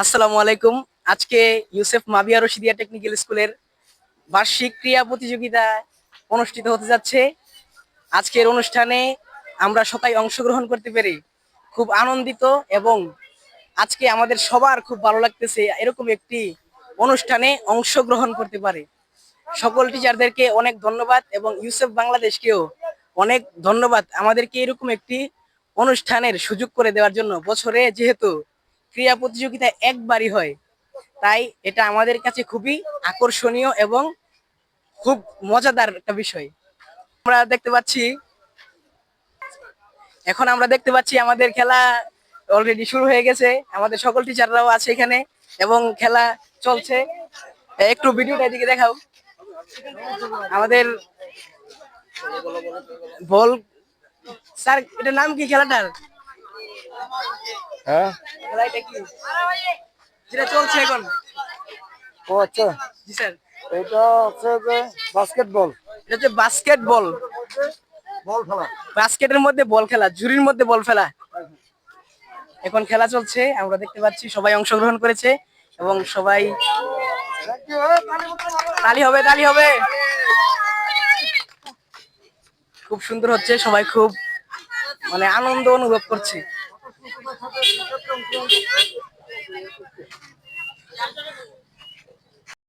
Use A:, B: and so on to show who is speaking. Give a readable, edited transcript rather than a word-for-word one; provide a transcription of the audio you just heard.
A: আসসালামু আলাইকুম। আজকে ইউসেফ মাবিয়া রশিদিয়া টেকনিক্যাল স্কুলের বার্ষিক ক্রীড়া প্রতিযোগিতা অনুষ্ঠিত হতে যাচ্ছে। আজকের অনুষ্ঠানে আমরা সবাই অংশগ্রহণ করতে পেরে খুব আনন্দিত এবং আজকে আমাদের সবার খুব ভালো লাগতেছে এরকম একটি অনুষ্ঠানে অংশগ্রহণ করতে পারে। সকল টিচারদেরকে অনেক ধন্যবাদ এবং ইউসেফ বাংলাদেশকেও অনেক ধন্যবাদ আমাদেরকে এরকম একটি অনুষ্ঠানের সুযোগ করে দেওয়ার জন্য। বছরে যেহেতু ক্রীড়া প্রতিযোগিতা একবারই হয়, তাই এটা আমাদের কাছে খুবই আকর্ষণীয় এবং খুব মজাদার একটা বিষয়। আমরা দেখতে পাচ্ছি আমরা দেখতে পাচ্ছি আমাদের খেলা অলরেডি শুরু হয়ে গেছে। আমাদের সকল টিচাররাও আছে এখানে এবং খেলা চলছে। একটু ভিডিওটা এদিকে দেখাও। আমাদের বল স্যার, এটার নাম কি খেলাটার?
B: হ্যাঁ,
A: খেলাটা কি যেটা চলছে এখন?
B: ও আচ্ছা,
A: জি স্যার।
B: এটা হচ্ছে যে বাস্কেটবল।
A: এটা হচ্ছে বাস্কেটবল।
B: বল খেলা।
A: বাস্কেটের মধ্যে বল খেলা, ঝুড়ির মধ্যে বল ফেলা। এখন খেলা চলছে, আমরা দেখতে পাচ্ছি সবাই অংশগ্রহণ করেছে এবং সবাই তালি হবে, তালি হবে। খুব সুন্দর হচ্ছে, সবাই খুব আনন্দ অনুভব করছে।